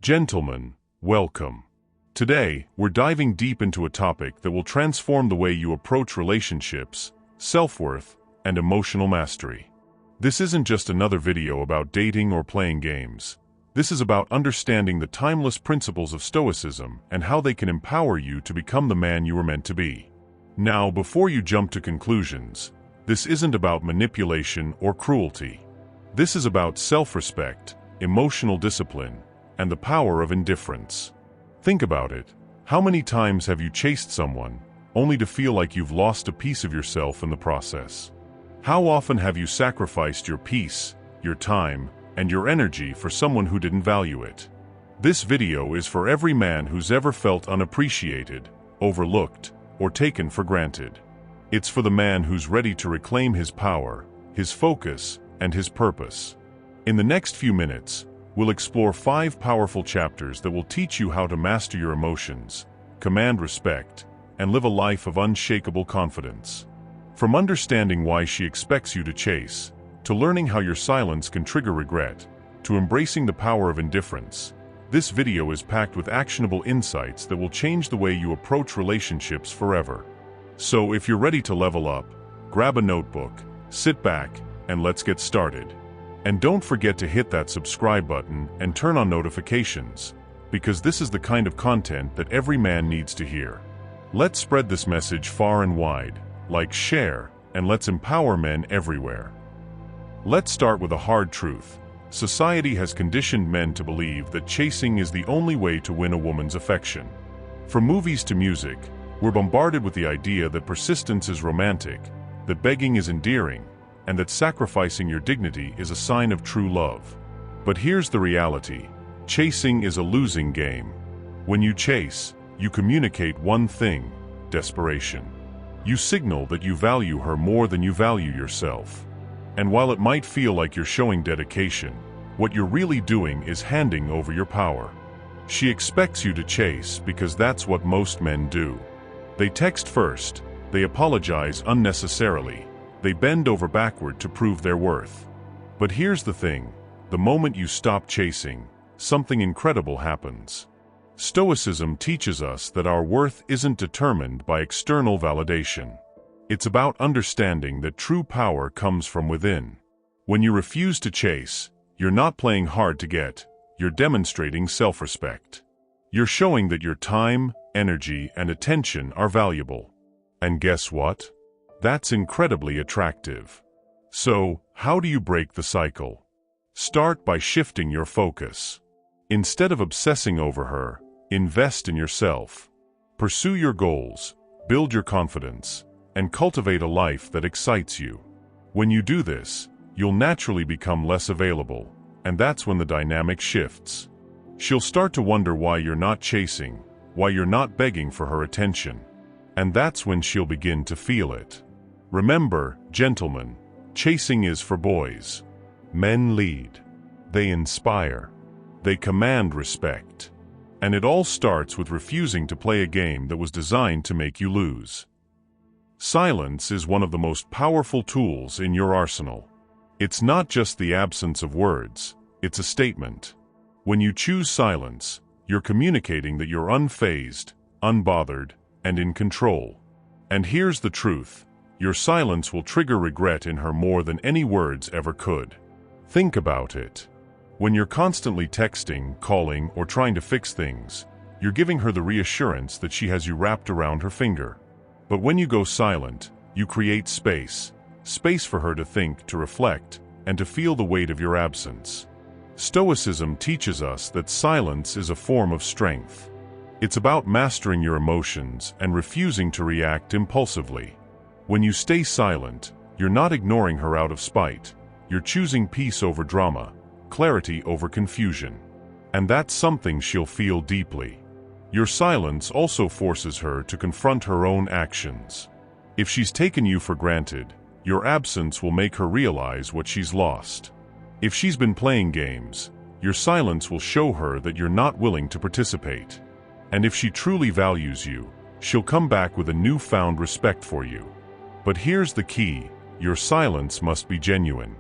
Gentlemen, welcome. Today, we're diving deep into a topic that will transform the way you approach relationships, self-worth, and emotional mastery. This isn't just another video about dating or playing games. This is about understanding the timeless principles of Stoicism and how they can empower you to become the man you were meant to be. Now, before you jump to conclusions, this isn't about manipulation or cruelty. This is about self-respect, emotional discipline, and the power of indifference. Think about it. How many times have you chased someone, only to feel like you've lost a piece of yourself in the process? How often have you sacrificed your peace, your time, and your energy for someone who didn't value it? This video is for every man who's ever felt unappreciated, overlooked, or taken for granted. It's for the man who's ready to reclaim his power, his focus, and his purpose. In the next few minutes, we'll explore 5 powerful chapters that will teach you how to master your emotions, command respect, and live a life of unshakable confidence. From understanding why she expects you to chase, to learning how your silence can trigger regret, to embracing the power of indifference, this video is packed with actionable insights that will change the way you approach relationships forever. So if you're ready to level up, grab a notebook, sit back, and let's get started. And don't forget to hit that subscribe button and turn on notifications, because this is the kind of content that every man needs to hear. Let's spread this message far and wide, like share, and let's empower men everywhere. Let's start with a hard truth. Society has conditioned men to believe that chasing is the only way to win a woman's affection. From movies to music, we're bombarded with the idea that persistence is romantic, that begging is endearing, and that sacrificing your dignity is a sign of true love. But here's the reality. Chasing is a losing game. When you chase, you communicate one thing: desperation. You signal that you value her more than you value yourself. And while it might feel like you're showing dedication, what you're really doing is handing over your power. She expects you to chase because that's what most men do. They text first, they apologize unnecessarily, they bend over backward to prove their worth. But here's the thing, the moment you stop chasing, something incredible happens. Stoicism teaches us that our worth isn't determined by external validation. It's about understanding that true power comes from within. When you refuse to chase, you're not playing hard to get, you're demonstrating self-respect. You're showing that your time, energy, and attention are valuable. And guess what? That's incredibly attractive. So, how do you break the cycle? Start by shifting your focus. Instead of obsessing over her, invest in yourself. Pursue your goals, build your confidence, and cultivate a life that excites you. When you do this, you'll naturally become less available, and that's when the dynamic shifts. She'll start to wonder why you're not chasing, why you're not begging for her attention. And that's when she'll begin to feel it. Remember, gentlemen, chasing is for boys. Men lead. They inspire. They command respect. And it all starts with refusing to play a game that was designed to make you lose. Silence is one of the most powerful tools in your arsenal. It's not just the absence of words, it's a statement. When you choose silence, you're communicating that you're unfazed, unbothered, and in control. And here's the truth. Your silence will trigger regret in her more than any words ever could. Think about it. When you're constantly texting, calling, or trying to fix things, you're giving her the reassurance that she has you wrapped around her finger. But when you go silent, you create space for her to think, to reflect, and to feel the weight of your absence. Stoicism teaches us that silence is a form of strength. It's about mastering your emotions and refusing to react impulsively. When you stay silent, you're not ignoring her out of spite. You're choosing peace over drama, clarity over confusion. And that's something she'll feel deeply. Your silence also forces her to confront her own actions. If she's taken you for granted, your absence will make her realize what she's lost. If she's been playing games, your silence will show her that you're not willing to participate. And if she truly values you, she'll come back with a newfound respect for you. But here's the key, your silence must be genuine.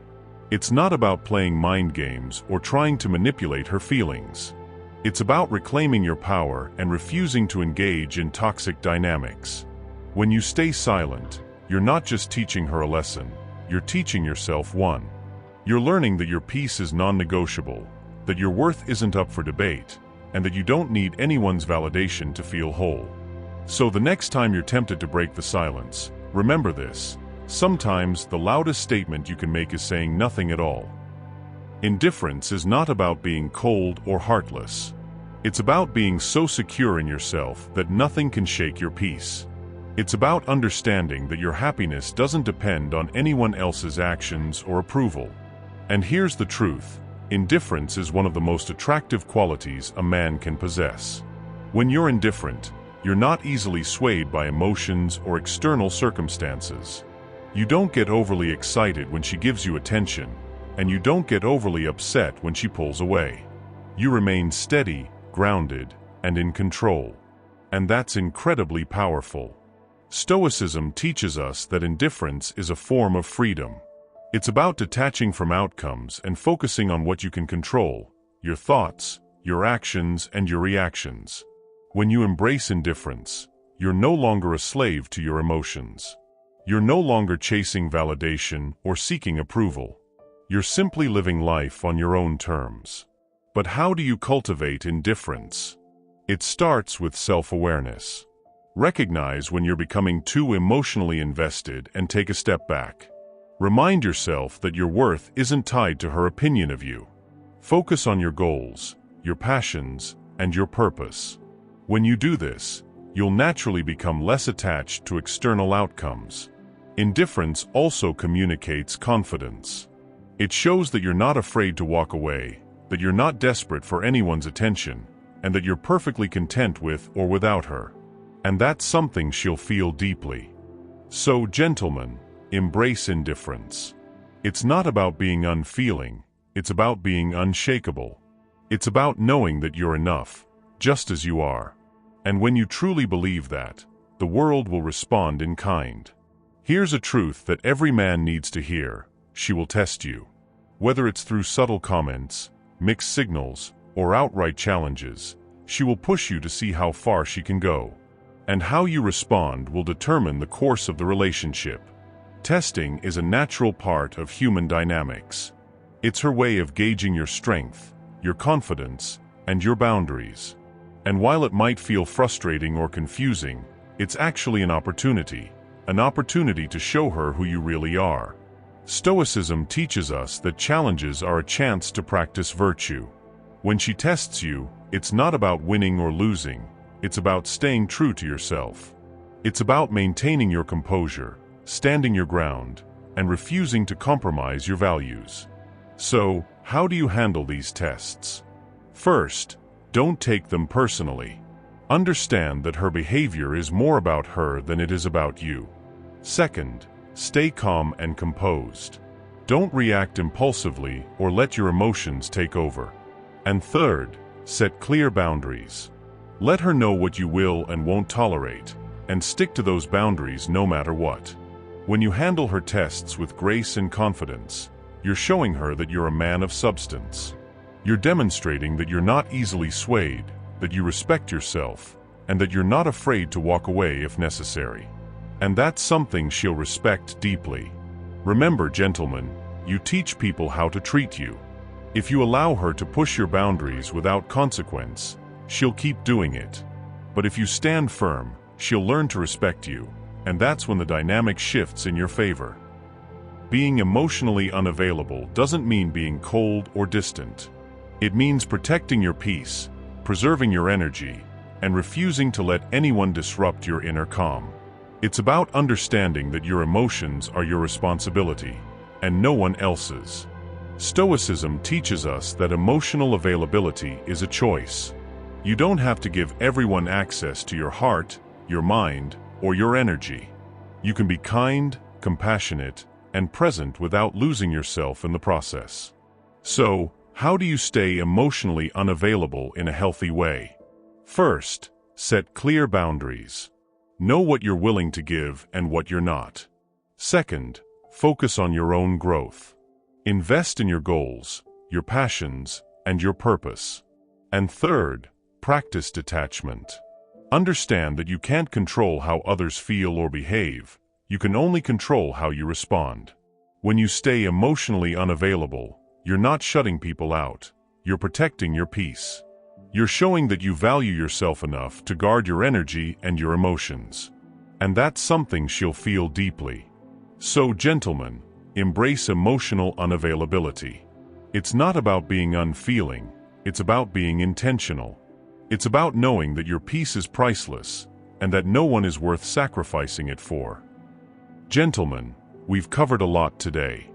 It's not about playing mind games or trying to manipulate her feelings. It's about reclaiming your power and refusing to engage in toxic dynamics. When you stay silent, you're not just teaching her a lesson, you're teaching yourself one. You're learning that your peace is non-negotiable, that your worth isn't up for debate, and that you don't need anyone's validation to feel whole. So the next time you're tempted to break the silence, remember this: sometimes the loudest statement you can make is saying nothing at all. Indifference is not about being cold or heartless. It's about being so secure in yourself that nothing can shake your peace. It's about understanding that your happiness doesn't depend on anyone else's actions or approval. And here's the truth: indifference is one of the most attractive qualities a man can possess. When you're indifferent, you're not easily swayed by emotions or external circumstances. You don't get overly excited when she gives you attention, and you don't get overly upset when she pulls away. You remain steady, grounded, and in control. And that's incredibly powerful. Stoicism teaches us that indifference is a form of freedom. It's about detaching from outcomes and focusing on what you can control: your thoughts, your actions, and your reactions. When you embrace indifference, you're no longer a slave to your emotions. You're no longer chasing validation or seeking approval. You're simply living life on your own terms. But how do you cultivate indifference? It starts with self-awareness. Recognize when you're becoming too emotionally invested and take a step back. Remind yourself that your worth isn't tied to her opinion of you. Focus on your goals, your passions, and your purpose. When you do this, you'll naturally become less attached to external outcomes. Indifference also communicates confidence. It shows that you're not afraid to walk away, that you're not desperate for anyone's attention, and that you're perfectly content with or without her. And that's something she'll feel deeply. So, gentlemen, embrace indifference. It's not about being unfeeling, it's about being unshakable. It's about knowing that you're enough, just as you are. And when you truly believe that, the world will respond in kind. Here's a truth that every man needs to hear: she will test you. Whether it's through subtle comments, mixed signals, or outright challenges, she will push you to see how far she can go. And how you respond will determine the course of the relationship. Testing is a natural part of human dynamics. It's her way of gauging your strength, your confidence, and your boundaries. And while it might feel frustrating or confusing, it's actually an opportunity to show her who you really are. Stoicism teaches us that challenges are a chance to practice virtue. When she tests you, it's not about winning or losing, it's about staying true to yourself. It's about maintaining your composure, standing your ground, and refusing to compromise your values. So, how do you handle these tests? First, don't take them personally. Understand that her behavior is more about her than it is about you. Second, stay calm and composed. Don't react impulsively or let your emotions take over. And third, set clear boundaries. Let her know what you will and won't tolerate, and stick to those boundaries no matter what. When you handle her tests with grace and confidence, you're showing her that you're a man of substance. You're demonstrating that you're not easily swayed, that you respect yourself, and that you're not afraid to walk away if necessary. And that's something she'll respect deeply. Remember, gentlemen, you teach people how to treat you. If you allow her to push your boundaries without consequence, she'll keep doing it. But if you stand firm, she'll learn to respect you, and that's when the dynamic shifts in your favor. Being emotionally unavailable doesn't mean being cold or distant. It means protecting your peace, preserving your energy, and refusing to let anyone disrupt your inner calm. It's about understanding that your emotions are your responsibility, and no one else's. Stoicism teaches us that emotional availability is a choice. You don't have to give everyone access to your heart, your mind, or your energy. You can be kind, compassionate, and present without losing yourself in the process. So, how do you stay emotionally unavailable in a healthy way? First, set clear boundaries. Know what you're willing to give and what you're not. Second, focus on your own growth. Invest in your goals, your passions, and your purpose. And third, practice detachment. Understand that you can't control how others feel or behave. You can only control how you respond. When you stay emotionally unavailable, you're not shutting people out. You're protecting your peace. You're showing that you value yourself enough to guard your energy and your emotions. And that's something she'll feel deeply. So, gentlemen, embrace emotional unavailability. It's not about being unfeeling, it's about being intentional. It's about knowing that your peace is priceless, and that no one is worth sacrificing it for. Gentlemen, we've covered a lot today.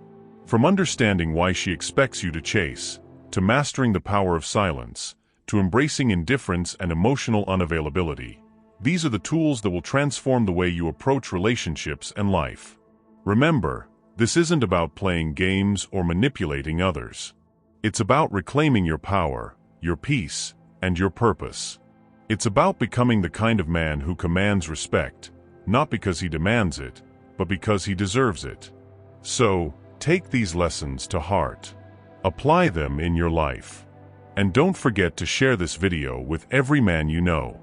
From understanding why she expects you to chase, to mastering the power of silence, to embracing indifference and emotional unavailability, these are the tools that will transform the way you approach relationships and life. Remember, this isn't about playing games or manipulating others. It's about reclaiming your power, your peace, and your purpose. It's about becoming the kind of man who commands respect, not because he demands it, but because he deserves it. So, take these lessons to heart. Apply them in your life. And don't forget to share this video with every man you know.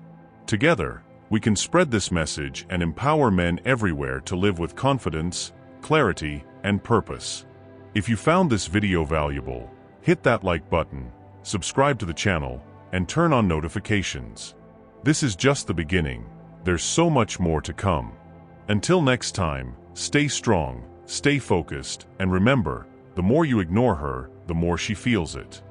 Together, we can spread this message and empower men everywhere to live with confidence, clarity, and purpose. If you found this video valuable, hit that like button, subscribe to the channel, and turn on notifications. This is just the beginning. There's so much more to come. Until next time, stay strong, stay focused, and remember, the more you ignore her, the more she feels it.